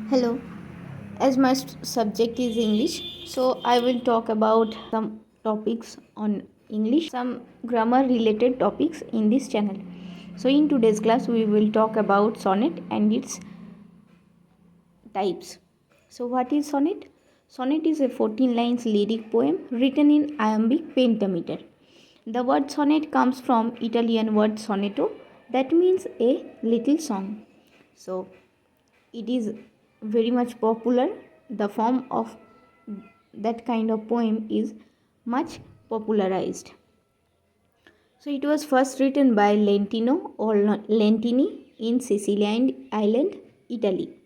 Hello, as my subject is English, so I will talk about some topics on English, some grammar related topics in this channel. So, in today's class, we will talk about sonnet and its types. So, what is sonnet? Sonnet is a 14 lines lyric poem written in iambic pentameter. The word sonnet comes from Italian word sonetto, that means a little song. So, it is very much popular. The form of that kind of poem is much popularized. So it was first written by Lentino or Lentini in Sicilian island, Italy.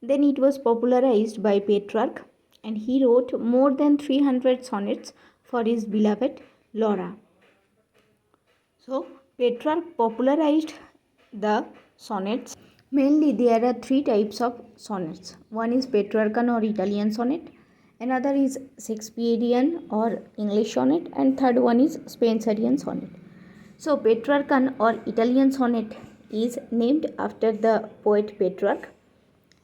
Then it was popularized by Petrarch, and he wrote more than 300 sonnets for his beloved Laura. So Petrarch popularized the sonnets. Mainly there are three types of sonnets. One is Petrarchan or Italian sonnet, another is Shakespearean or English sonnet, and third one is Spenserian sonnet. So Petrarchan or Italian sonnet is named after the poet Petrarch,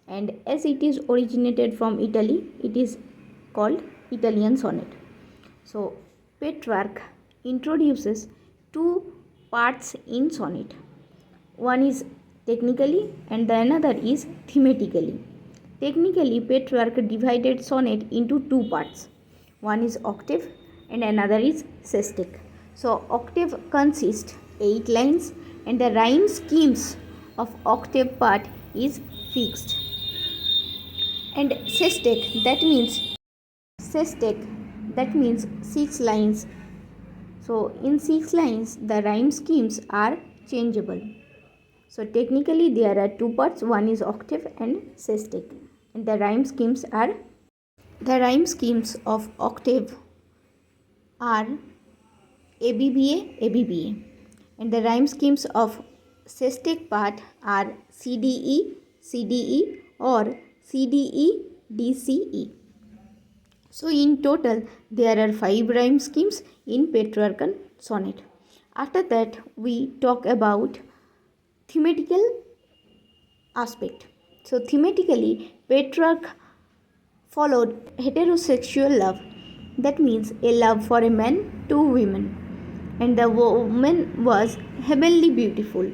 and as it is originated from Italy, it is called Italian sonnet. So Petrarch introduces two parts in sonnet. One is technically and the another is thematically. Technically, Petrarch divided sonnet into two parts. One is octave and another is sestet. So, octave consists 8 lines and the rhyme schemes of octave part is fixed. And sestet that means 6 lines. So, in 6 lines the rhyme schemes are changeable. So technically there are two parts, one is octave and sestet, and the rhyme schemes of octave are ABBA, ABBA, and the rhyme schemes of sestet part are CDE, CDE or CDE, DCE. So in total there are 5 rhyme schemes in Petrarchan sonnet. After that we talk about thematical aspect. So thematically, Petrarch followed heterosexual love. That means a love for a man, two women, and the woman was heavenly beautiful.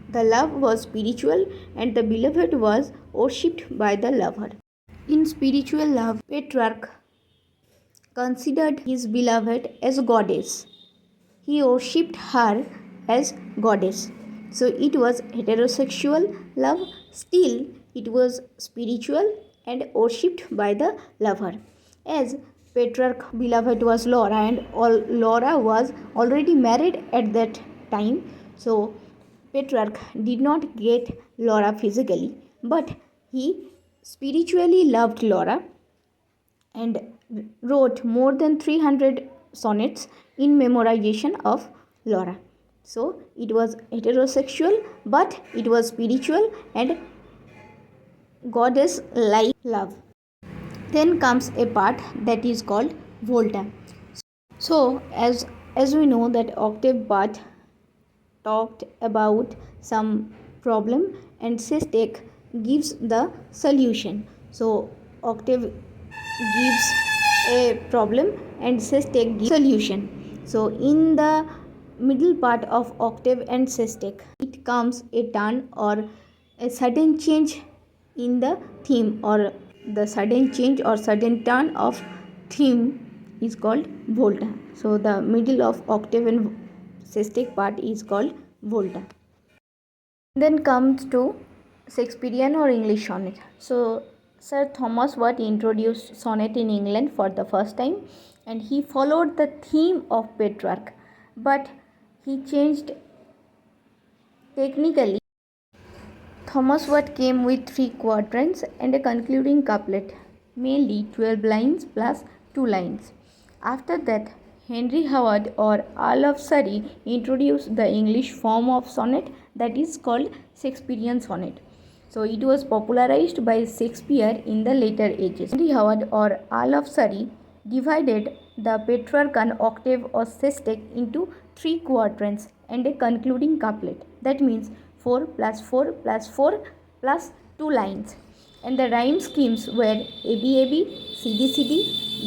The love was spiritual, and the beloved was worshipped by the lover. In spiritual love, Petrarch considered his beloved as goddess. He worshipped her as goddess. So it was heterosexual love, still it was spiritual and worshipped by the lover. As Petrarch beloved was Laura, and Laura was already married at that time, so Petrarch did not get Laura physically, but he spiritually loved Laura and wrote more than 300 sonnets in memorization of Laura. So it was heterosexual, but it was spiritual and goddess like love. Then comes a part that is called volta. So as we know that octave part talked about some problem and sestet gives the solution. So octave gives a problem and sestet gives solution. So in the middle part of octave and sestet, it comes a turn or a sudden change in the theme, or the sudden change or sudden turn of theme is called volta. So the middle of octave and sestet part is called volta. Then comes to Shakespearean or English sonnet. So Sir Thomas Watt introduced sonnet in England for the first time, and he followed the theme of Petrarch, but he changed technically. Thomas Watt came with 3 quatrains and a concluding couplet, mainly 12 lines plus 2 lines. After that, Henry Howard or Earl of Surrey introduced the English form of sonnet that is called Shakespearean sonnet. So it was popularized by Shakespeare in the later ages. Henry Howard or Earl of Surrey divided the Petrarchan octave or sestet into 3 quatrains and a concluding couplet. That means 4 plus 4 plus 4 plus 2 lines, and the rhyme schemes were ABAB, CDCD,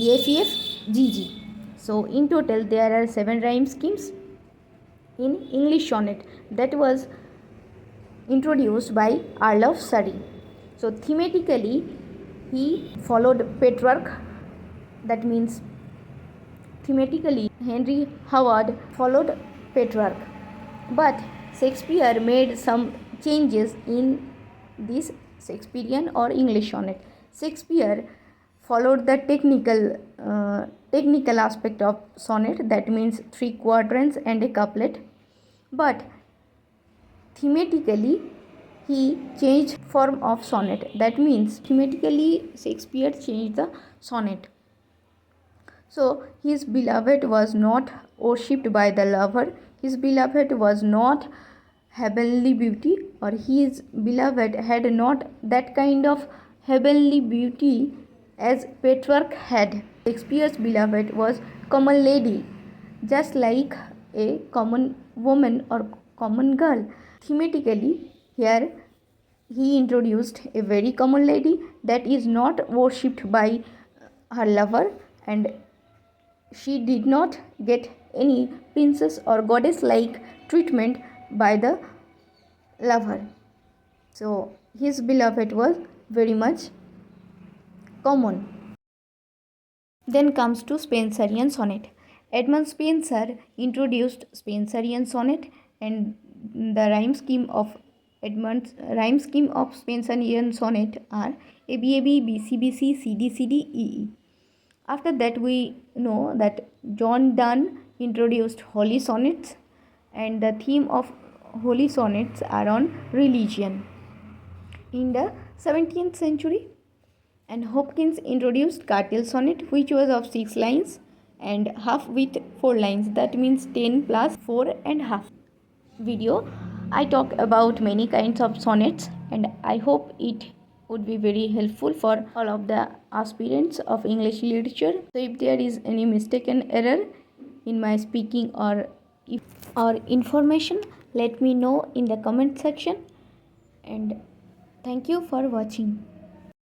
EFEF, GG. So in total there are 7 rhyme schemes in English sonnet that was introduced by Earl of Surrey. So thematically he followed Petrarch, that means thematically Henry Howard followed Petrarch, but Shakespeare made some changes in this Shakespearean or English sonnet. Shakespeare followed the technical aspect of sonnet, that means 3 quatrains and a couplet, but thematically he changed form of sonnet, that means thematically Shakespeare changed the sonnet. So his beloved was not worshipped by the lover, his beloved was not heavenly beauty, or his beloved had not that kind of heavenly beauty as Petrarch had. Shakespeare's beloved was common lady, just like a common woman or common girl. Thematically, here he introduced a very common lady that is not worshipped by her lover, and she did not get any princess or goddess like treatment by the lover. So his beloved was very much common. Then comes to Spenserian sonnet. Edmund Spenser introduced Spenserian sonnet, and the rhyme scheme of Spenserian sonnet are ABAB, BCBC, CDCD, EE. After that, we know that John Donne introduced holy sonnets, and the theme of holy sonnets are on religion. In the 17th century, and Hopkins introduced Cartell sonnet, which was of 6 lines and half with 4 lines, that means 10 plus 4 and half. Video, I talk about many kinds of sonnets, and I hope it would be very helpful for all of the aspirants of English literature. So if there is any mistaken error in my speaking or information, let me know in the comment section, and thank you for watching.